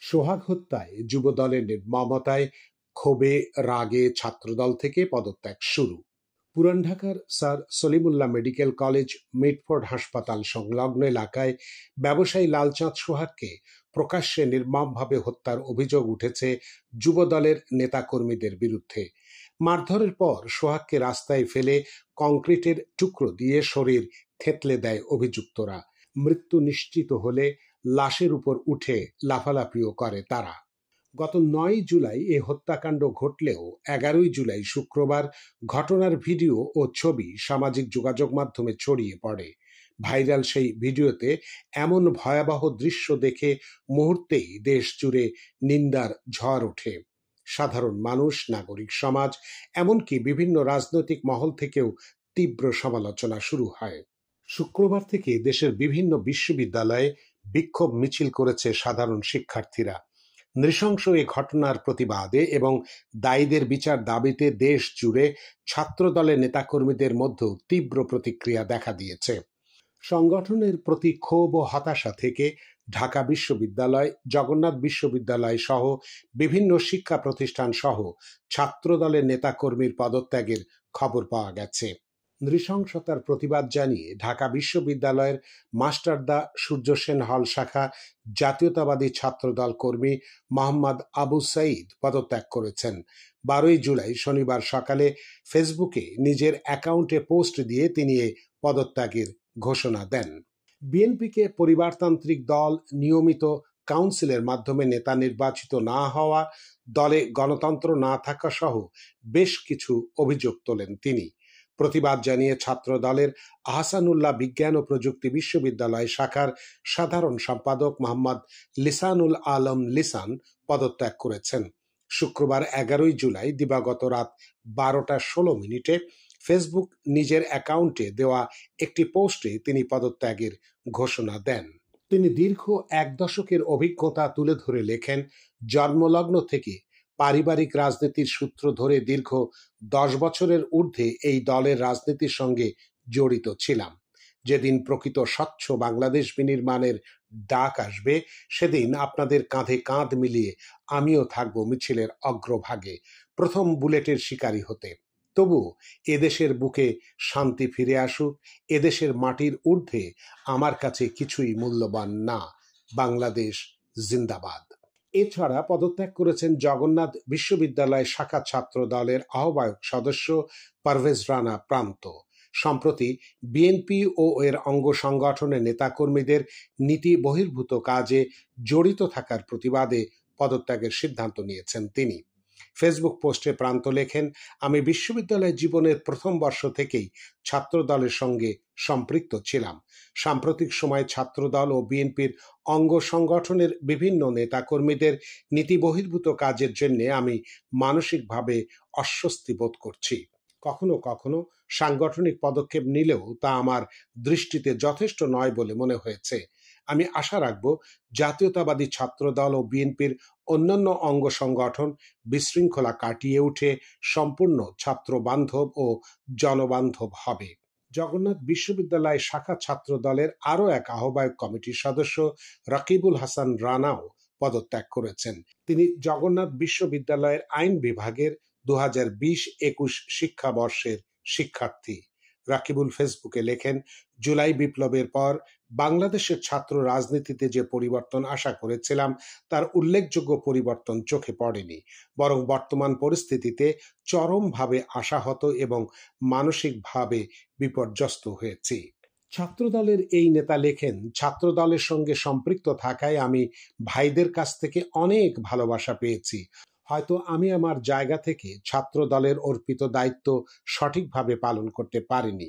সোহাগ হত্যায় যুবদলের নির্মমতায় ক্ষোভে রাগে ছাত্রদল থেকে পদত্যাগ শুরু। পুরান ঢাকার sir Salimullah medical college Mitford হাসপাতাল সংলগ্ন এলাকায় ব্যবসায়ী লালচাঁদ সোহাগকে প্রকাশ্যে নির্মমভাবে হত্যার অভিযোগ উঠেছে যুবদলের নেতাকর্মীদের বিরুদ্ধে। মারধরের পর সোহাগকে রাস্তায় ফেলে কংক্রিটের টুকরো দিয়ে শরীর থেতলে দেয় অভিযুক্তরা। মৃত্যু নিশ্চিত হলে লাশের উপর উঠে লাফালাফিও করে তারা। গত ৯ জুলাই এ হত্যাকাণ্ড ঘটলেও ১১ জুলাই শুক্রবার ঘটনার ভিডিও ও ছবি সামাজিক যোগাযোগ মাধ্যমে ছড়িয়ে পড়ে। ভাইরাল সেই ভিডিওতে এমন ভয়াবহ দৃশ্য দেখে মুহূর্তেই দেশ জুড়ে নিন্দার ঝড় ওঠে। সাধারণ মানুষ, নাগরিক সমাজ, এমনকি বিভিন্ন রাজনৈতিক মহল থেকেও তীব্র সমালোচনা শুরু হয়। শুক্রবার থেকে দেশের বিভিন্ন বিশ্ববিদ্যালয়ে বিক্ষোভ মিছিল করেছে সাধারণ শিক্ষার্থীরা। নৃশংস এ ঘটনার প্রতিবাদে এবং দায়ীদের বিচার দাবিতে দেশ জুড়ে ছাত্রদলের নেতাকর্মীদের মধ্যেও তীব্র প্রতিক্রিয়া দেখা দিয়েছে। সংগঠনের প্রতি ক্ষোভ ও হতাশা থেকে ঢাকা বিশ্ববিদ্যালয়, জগন্নাথ বিশ্ববিদ্যালয় সহ বিভিন্ন শিক্ষা প্রতিষ্ঠান সহ ছাত্রদলের নেতাকর্মীর পদত্যাগের খবর পাওয়া গেছে। নৃশংসতার প্রতিবাদ জানিয়ে ঢাকা বিশ্ববিদ্যালয়ের মাস্টারদা সূর্য সেন হল শাখা জাতীয়তাবাদী ছাত্রদল কর্মী মোহাম্মদ আবু সাঈদ পদত্যাগ করেছেন। ১২ জুলাই শনিবার সকালে ফেসবুকে নিজের অ্যাকাউন্টে পোস্ট দিয়ে তিনি এ পদত্যাগের ঘোষণা দেন। বিএনপিকে পরিবারতান্ত্রিক দল, নিয়মিত কাউন্সিলের মাধ্যমে নেতা নির্বাচিত না হওয়া, দলে গণতন্ত্র না থাকা সহ বেশ কিছু অভিযোগ তোলেন তিনি। প্রতিবাদ জানিয়ে ছাত্রদলের আহসানুল্লাহ বিজ্ঞান ও প্রযুক্তি বিশ্ববিদ্যালয় শাখার সাধারণ সম্পাদক মোহাম্মদ লিসানুল আলম লিসান পদত্যাগ করেছেন। শুক্রবার ১১ জুলাই দিবাগত রাত ১২টা ১৬ ফেসবুক নিজের অ্যাকাউন্টে দেওয়া একটি পোস্টে তিনি পদত্যাগের ঘোষণা দেন। তিনি দীর্ঘ ১ দশকের অভিজ্ঞতা তুলে ধরে লেখেন, জন্মলগ্ন থেকে পারিবারিক রাজনীতির সূত্র ধরে দীর্ঘ ১০ বছরের ঊর্ধ্বে এই দলের রাজনীতির সঙ্গে জড়িত ছিলাম। যেদিন প্রকৃত স্বচ্ছ বাংলাদেশ বিনির্মাণের ডাক আসবে, সেদিন আপনাদের কাঁধে কাঁধ মিলিয়ে আমিও থাকব মিছিলের অগ্রভাগে, প্রথম বুলেটের শিকারী হতে। তবু এদেশের বুকে শান্তি ফিরে আসুক, এদেশের মাটির ঊর্ধ্বে আমার কাছে কিছুই মূল্যবান না। বাংলাদেশ জিন্দাবাদ। এছাড়া পদত্যাগ করেছেন জগন্নাথ বিশ্ববিদ্যালয় শাখা ছাত্র দলের আহ্বায়ক সদস্য পারভেজ রানা প্রান্ত। সম্প্রতি বিএনপি ও এর অঙ্গ সংগঠনের নেতাকর্মীদের নীতি বহির্ভূত কাজে জড়িত থাকার প্রতিবাদে পদত্যাগের সিদ্ধান্ত নিয়েছেন তিনি। ফেসবুক পোস্টে প্রান্ত লেখেন, আমি বিশ্ববিদ্যালয় জীবনের প্রথম বর্ষ থেকেই ছাত্রদলের সঙ্গে সম্পৃক্ত ছিলাম। সাম্প্রতিক সময়ে ছাত্রদল ও বিএনপির অঙ্গ সংগঠনের বিভিন্ন নেতাকর্মীদের নীতি বহির্ভূত কাজের জন্য আমি মানসিকভাবে অস্বস্তি বোধ করছি। কখনো কখনো সাংগঠনিক পদক্ষেপ নিলেও তা আমার দৃষ্টিতে যথেষ্ট নয় বলে মনে হয়েছে। আমি আশা রাখব জাতীয়তাবাদী ছাত্রদল ও বিএনপির অন্যান্য অঙ্গ সংগঠন বিশৃঙ্খলা কাটিয়ে উঠে সম্পূর্ণ ছাত্র বান্ধব ও জনবান্ধব হবে। জগন্নাথ বিশ্ববিদ্যালয় শাখা ছাত্র দলের আরও এক আহ্বায়ক কমিটির সদস্য রাকিবুল হাসান রানাও পদত্যাগ করেছেন। তিনি জগন্নাথ বিশ্ববিদ্যালয়ের আইন বিভাগের ২০২০-২১ শিক্ষাবর্ষের শিক্ষার্থী। রাকিবুল ফেসবুকে লেখেন, জুলাই বিপ্লবের পর বাংলাদেশের ছাত্র রাজনীতিতে যে পরিবর্তন আশা করেছিলাম তার উল্লেখযোগ্য পরিবর্তন চোখে পড়েনি, বরং বর্তমান পরিস্থিতিতে চরমভাবে আশাহত এবং মানসিকভাবে বিপর্যস্ত হয়েছি। ছাত্রদলের এই নেতা লেখেন, ছাত্রদলের সঙ্গে সম্পৃক্ত থাকায় আমি ভাইদের কাছ থেকে অনেক ভালোবাসা পেয়েছি। হয়তো আমি আমার জায়গা থেকে ছাত্র দলের অর্পিত দায়িত্ব সঠিকভাবে পালন করতে পারিনি।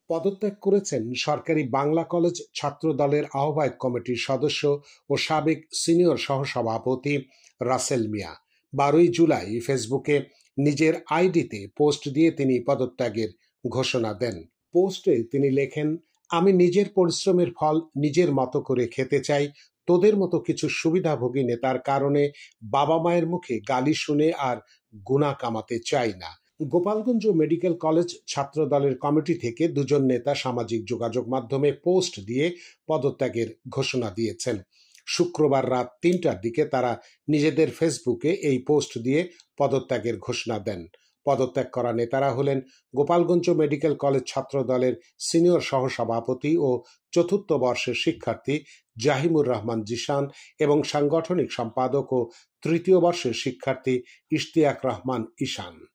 পদত্যাগ করেছেন সরকারি বাংলা কলেজ ছাত্র দলের আহ্বায়ক কমিটির সদস্য ও সাবেক সিনিয়র সহসভাপতি রাসেল মিয়া। ১২ জুলাই ফেসবুকে নিজের আইডিতে পোস্ট দিয়ে তিনি পদত্যাগের ঘোষণা দেন। পোস্টে তিনি লেখেন, আমি নিজের পরিশ্রমের ফল নিজের মতো করে খেতে চাই। তোদের মতো কিছু সুবিধাভোগী নেতার কারণে বাবা মায়ের মুখে গালি শুনে আর গুণা কামাতে চাই না। গোপালগঞ্জ মেডিকেল কলেজ ছাত্র দলের কমিটি থেকে দুজন নেতা সামাজিক যোগাযোগ মাধ্যমে পোস্ট দিয়ে পদত্যাগের ঘোষণা দিয়েছেন। শুক্রবার রাত ৩টার দিকে তারা নিজেদের ফেসবুকে এই পোস্ট দিয়ে পদত্যাগের ঘোষণা দেন। পদত্যাগ করা নেতারা হলেন গোপালগঞ্জ মেডিকেল কলেজ ছাত্র দলের সিনিয়র সহসভাপতি ও চতুর্থ বর্ষের শিক্ষার্থী জাহিমুর রহমান জিশান এবং সাংগঠনিক সম্পাদক ও তৃতীয় বর্ষের শিক্ষার্থী ইশতিয়াক রহমান ঈশান।